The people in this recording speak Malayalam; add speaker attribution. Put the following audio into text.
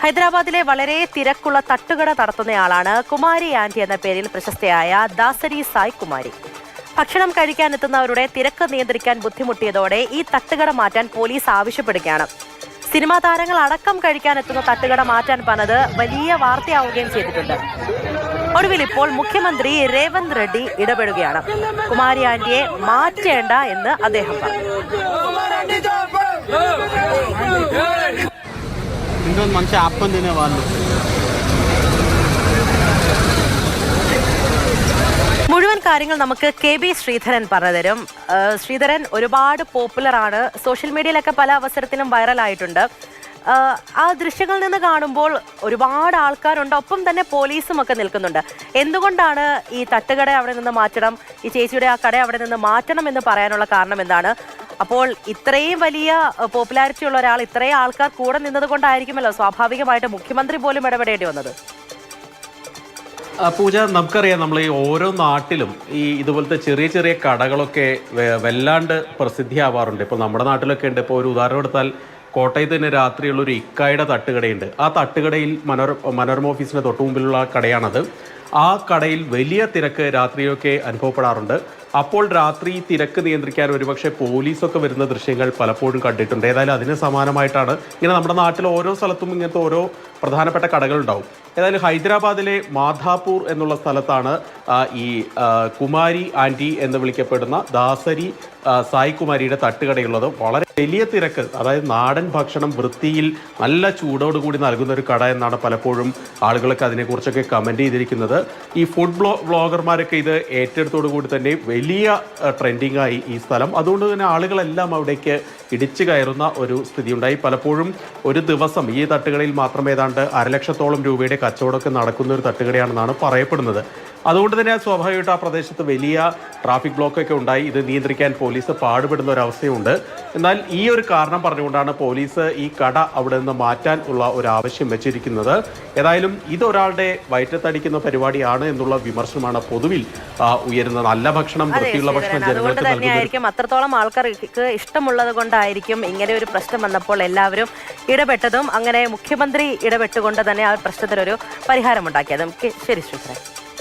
Speaker 1: ഹൈദരാബാദിലെ വളരെ തിരക്കുള്ള തട്ടുകട നടത്തുന്നയാളാണ് കുമാരി ആന്റി എന്ന പേരിൽ പ്രശസ്തയായ ദാസരി സായ് കുമാരി. ഭക്ഷണം കഴിക്കാനെത്തുന്നവരുടെ തിരക്ക് നിയന്ത്രിക്കാൻ ബുദ്ധിമുട്ടിയതോടെ ഈ തട്ടുകട മാറ്റാൻ പോലീസ് ആവശ്യപ്പെടുകയാണ്. സിനിമാ താരങ്ങൾ അടക്കം കഴിക്കാനെത്തുന്ന തട്ടുകട മാറ്റാൻ പറഞ്ഞത് വലിയ വാർത്തയാവുകയും ചെയ്തിട്ടുണ്ട്. ഒടുവിൽ ഇപ്പോൾ മുഖ്യമന്ത്രി രേവന്ത് റെഡ്ഡി ഇടപെടുകയാണ്. കുമാരി ആന്റിയെ മാറ്റേണ്ട എന്ന് അദ്ദേഹം പറഞ്ഞു. മുഴുവൻ കാര്യങ്ങൾ നമുക്ക് KB ശ്രീധരൻ പറഞ്ഞു തരും. ശ്രീധരൻ ഒരുപാട് പോപ്പുലർ ആണ്, സോഷ്യൽ മീഡിയയിലൊക്കെ പല അവസരത്തിലും വൈറലായിട്ടുണ്ട്. ആ ദൃശ്യങ്ങളിൽ നിന്ന് കാണുമ്പോൾ ഒരുപാട് ആൾക്കാരുണ്ട്, ഒപ്പം തന്നെ പോലീസും ഒക്കെ നിൽക്കുന്നുണ്ട്. എന്തുകൊണ്ടാണ് ഈ തട്ടുകട അവിടെ നിന്ന് മാറ്റണം, ഈ ചേച്ചിയുടെ ആ കട അവിടെ നിന്ന് മാറ്റണം എന്ന് പറയാനുള്ള കാരണം എന്താണ്? അപ്പോൾ ഇത്രയും വലിയ പോപ്പുലാരിറ്റി ഉള്ള ഒരാൾ, ഇത്രയും ആൾക്കാർ കൂടെ നിന്നത് കൊണ്ടായിരിക്കുമല്ലോ സ്വാഭാവികമായിട്ട് മുഖ്യമന്ത്രി പോലും ഇടപെടേണ്ടി വന്നത്.
Speaker 2: പൂജ, നമുക്കറിയാം, നമ്മൾ ഈ ഓരോ നാട്ടിലും ഈ ഇതുപോലത്തെ ചെറിയ ചെറിയ കടകളൊക്കെ വല്ലാണ്ട് പ്രസിദ്ധിയാവാറുണ്ട്. ഇപ്പോൾ നമ്മുടെ നാട്ടിലൊക്കെ ഉണ്ട്. ഇപ്പോൾ ഒരു ഉദാഹരണം എടുത്താൽ കോട്ടയത്ത് തന്നെ രാത്രിയുള്ളൊരു ഇക്കായുടെ തട്ടുകടയുണ്ട്. ആ തട്ടുകടയിൽ മനോരമ ഓഫീസിന് തൊട്ടു മുമ്പിലുള്ള കടയാണത്. ആ കടയിൽ വലിയ തിരക്ക് രാത്രിയൊക്കെ അനുഭവപ്പെടാറുണ്ട്. അപ്പോൾ രാത്രി തിരക്ക് നിയന്ത്രിക്കാൻ ഒരുപക്ഷെ പോലീസൊക്കെ വരുന്ന ദൃശ്യങ്ങൾ പലപ്പോഴും കണ്ടിട്ടുണ്ട്. ഏതായാലും അതിന് സമാനമായിട്ടാണ് ഇങ്ങനെ നമ്മുടെ നാട്ടിൽ ഓരോ സ്ഥലത്തും ഇങ്ങനത്തെ ഓരോ പ്രധാനപ്പെട്ട കടകളുണ്ടാവും. ഏതായാലും ഹൈദരാബാദിലെ മാധാപൂർ എന്നുള്ള സ്ഥലത്താണ് ഈ കുമാരി ആൻറ്റി എന്ന് വിളിക്കപ്പെടുന്ന ദാസരി സായ് കുമാരിയുടെ തട്ടുകടയുള്ളത്. വളരെ വലിയ തിരക്ക്, അതായത് നാടൻ ഭക്ഷണം വൃത്തിയിൽ നല്ല ചൂടോടുകൂടി നൽകുന്ന ഒരു കട എന്നാണ് പലപ്പോഴും ആളുകളൊക്കെ അതിനെക്കുറിച്ചൊക്കെ കമൻറ്റ് ചെയ്തിരിക്കുന്നത്. ഈ ഫുഡ് വ്ളോഗർമാരൊക്കെ ഇത് ഏറ്റെടുത്തോടു കൂടി തന്നെ വലിയ ട്രെൻഡിങ് ആയി ഈ സ്ഥലം. അതുകൊണ്ട് തന്നെ ആളുകളെല്ലാം അവിടേക്ക് ഇടിച്ചു കയറുന്ന ഒരു സ്ഥിതി ഉണ്ടായി. പലപ്പോഴും ഒരു ദിവസം ഈ തട്ടുകടയിൽ മാത്രം ഏതാണ്ട് 1.5 ലക്ഷത്തോളം രൂപയുടെ കച്ചവടമൊക്കെ നടക്കുന്ന ഒരു തട്ടുകടയാണെന്നാണ് പറയപ്പെടുന്നത്. അതുകൊണ്ട് തന്നെ സ്വാഭാവികമായിട്ട് ആ പ്രദേശത്ത് വലിയ ട്രാഫിക് ബ്ലോക്കൊക്കെ ഉണ്ടായി. ഇത് നിയന്ത്രിക്കാൻ പോലീസ് പാടുപെടുന്ന ഒരവസ്ഥയുണ്ട്. എന്നാൽ ഈ ഒരു കാരണം പറഞ്ഞുകൊണ്ടാണ് പോലീസ് ഈ കട അവിടെ നിന്ന് മാറ്റാൻ ഉള്ള ഒരു ആവശ്യം വെച്ചിരിക്കുന്നത്. ഏതായാലും ഇതൊരാളുടെ വയറ്റത്തടിക്കുന്ന പരിപാടിയാണ് എന്നുള്ള വിമർശനമാണ് പൊതുവിൽ ഉയരുന്നത്. നല്ല ഭക്ഷണം, വൃത്തിയുള്ള ഭക്ഷണം ജനങ്ങൾക്ക്
Speaker 1: തന്നെയായിരിക്കും, അത്രത്തോളം ആൾക്കാർക്ക് ഇഷ്ടമുള്ളത് കൊണ്ടായിരിക്കും ഇങ്ങനെ ഒരു പ്രശ്നം വന്നപ്പോൾ എല്ലാവരും ഇടപെട്ടതും അങ്ങനെ മുഖ്യമന്ത്രി ഇടപെട്ടുകൊണ്ട് തന്നെ ആ പ്രശ്നത്തിനൊരു പരിഹാരമുണ്ടാക്കിയതും. ശരി ശ്രീധരൻ.